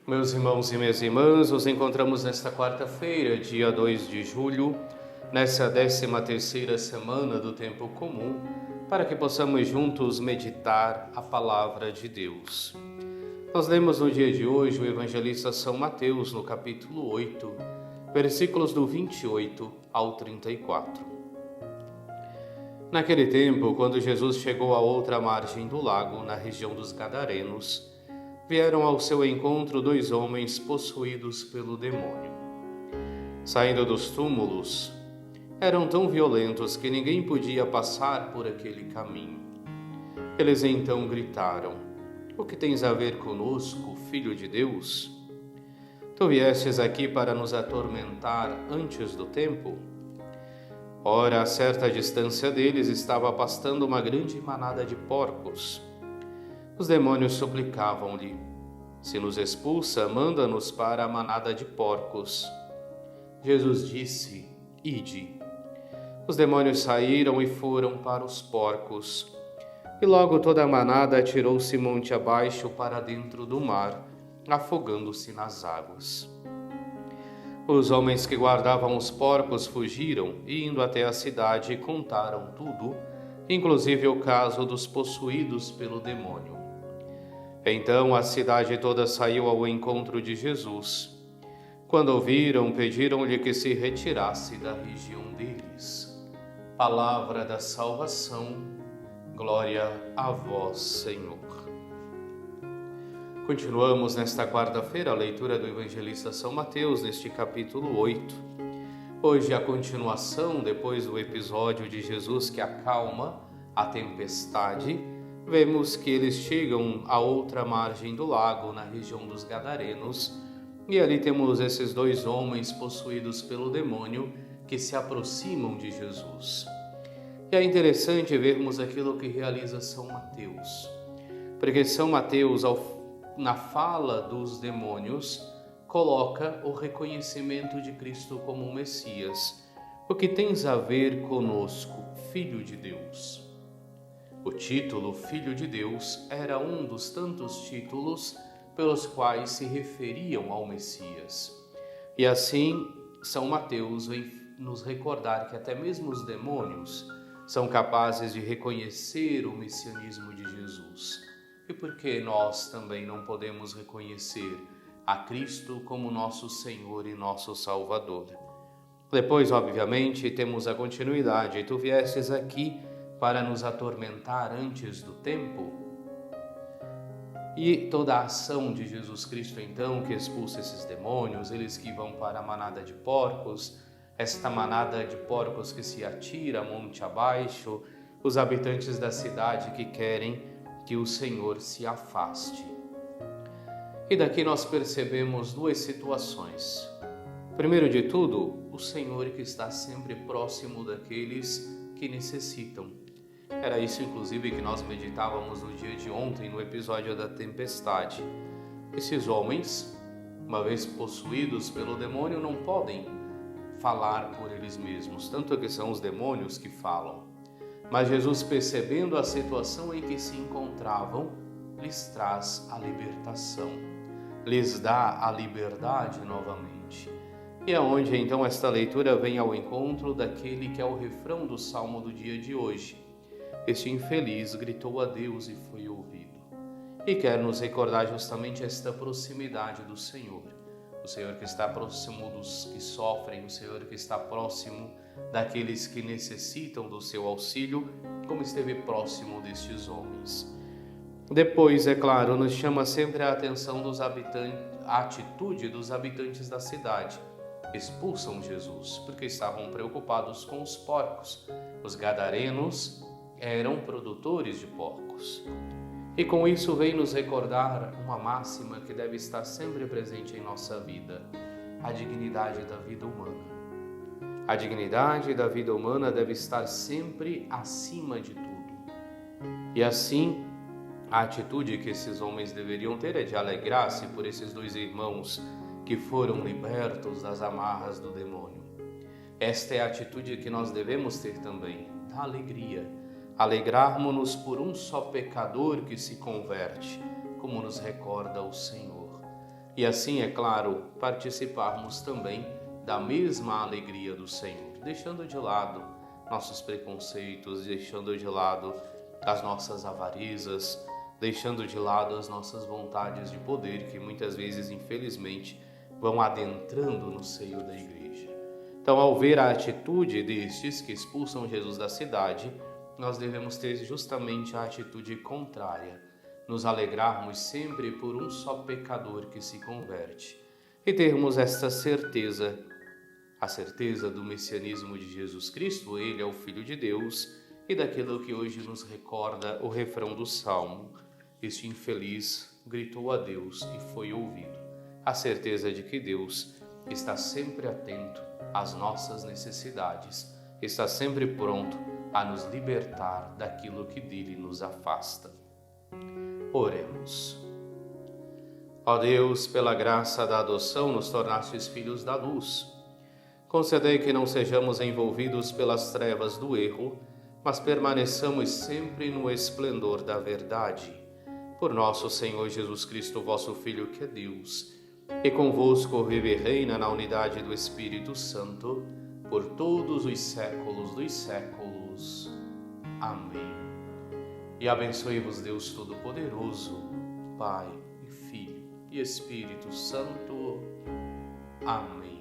Meus irmãos e minhas irmãs, nos encontramos nesta quarta-feira, dia 2 de julho, nessa 13ª semana do Tempo Comum, para que possamos juntos meditar a Palavra de Deus. Nós lemos no dia de hoje o evangelista São Mateus, no capítulo 8, versículos do 28 ao 34. Naquele tempo, quando Jesus chegou à outra margem do lago, na região dos Gadarenos, vieram ao seu encontro 2 homens possuídos pelo demônio. Saindo dos túmulos, eram tão violentos que ninguém podia passar por aquele caminho. Eles então gritaram: "O que tens a ver conosco, Filho de Deus? Tu viestes aqui para nos atormentar antes do tempo?" Ora, a certa distância deles estava pastando uma grande manada de porcos. Os demônios suplicavam-lhe: "Se nos expulsa, manda-nos para a manada de porcos." Jesus disse: "Ide." Os demônios saíram e foram para os porcos. E logo toda a manada atirou-se monte abaixo para dentro do mar, afogando-se nas águas. Os homens que guardavam os porcos fugiram e, indo até a cidade, contaram tudo, inclusive o caso dos possuídos pelo demônio. Então a cidade toda saiu ao encontro de Jesus. Quando ouviram, pediram-lhe que se retirasse da região deles. Palavra da salvação, glória a vós, Senhor. Continuamos nesta quarta-feira a leitura do evangelista São Mateus, neste capítulo 8. Hoje a continuação, depois do episódio de Jesus que acalma a tempestade, vemos que eles chegam à outra margem do lago, na região dos Gadarenos, e ali temos esses 2 homens possuídos pelo demônio que se aproximam de Jesus. E é interessante vermos aquilo que realiza São Mateus, porque São Mateus, na fala dos demônios, coloca o reconhecimento de Cristo como o Messias. O que tens a ver conosco, Filho de Deus? O título Filho de Deus era um dos tantos títulos pelos quais se referiam ao Messias. E assim, São Mateus vem nos recordar que até mesmo os demônios são capazes de reconhecer o messianismo de Jesus. E por que nós também não podemos reconhecer a Cristo como nosso Senhor e nosso Salvador? Depois, obviamente, temos a continuidade. Tu viestes aqui para nos atormentar antes do tempo? E toda a ação de Jesus Cristo, então, que expulsa esses demônios, eles que vão para a manada de porcos, esta manada de porcos que se atira monte abaixo, os habitantes da cidade que querem que o Senhor se afaste. E daqui nós percebemos 2 situações. Primeiro de tudo, o Senhor que está sempre próximo daqueles que necessitam. Era isso, inclusive, que nós meditávamos no dia de ontem, no episódio da tempestade. Esses homens, uma vez possuídos pelo demônio, não podem falar por eles mesmos, tanto que são os demônios que falam. Mas Jesus, percebendo a situação em que se encontravam, lhes traz a libertação, lhes dá a liberdade novamente. E é onde então esta leitura vem ao encontro daquele que é o refrão do salmo do dia de hoje. Este infeliz gritou a Deus e foi ouvido. E quer nos recordar justamente esta proximidade do Senhor. O Senhor que está próximo dos que sofrem, o Senhor que está próximo daqueles que necessitam do seu auxílio, como esteve próximo destes homens. Depois, é claro, nos chama sempre a atenção a atitude dos habitantes da cidade. Expulsam Jesus, porque estavam preocupados com os porcos. Os gadarenos eram produtores de porcos. E com isso vem nos recordar uma máxima que deve estar sempre presente em nossa vida: a dignidade da vida humana. A dignidade da vida humana deve estar sempre acima de tudo. E assim, a atitude que esses homens deveriam ter é de alegrar-se por esses 2 irmãos que foram libertos das amarras do demônio. Esta é a atitude que nós devemos ter também, da alegria. Alegrarmos-nos por um só pecador que se converte, como nos recorda o Senhor. e assim, é claro, participarmos também da mesma alegria do Senhor, deixando de lado nossos preconceitos, deixando de lado as nossas avarezas, deixando de lado as nossas vontades de poder que muitas vezes, infelizmente, vão adentrando no seio da igreja. Então, ao ver a atitude destes que expulsam Jesus da cidade, nós devemos ter justamente a atitude contrária, nos alegrarmos sempre por um só pecador que se converte e termos esta certeza, a certeza do messianismo de Jesus Cristo. Ele é o Filho de Deus, e daquilo que hoje nos recorda o refrão do Salmo: este infeliz gritou a Deus e foi ouvido. A certeza de que Deus está sempre atento às nossas necessidades, está sempre pronto a nos libertar daquilo que dele nos afasta. Oremos. Ó Deus, pela graça da adoção nos tornastes filhos da luz. Concedei que não sejamos envolvidos pelas trevas do erro, mas permaneçamos sempre no esplendor da verdade. Por nosso Senhor Jesus Cristo, vosso Filho, que é Deus, e convosco vive e reina na unidade do Espírito Santo, por todos os séculos dos séculos. Amém. E abençoe-vos Deus Todo-Poderoso, Pai e Filho e Espírito Santo. Amém.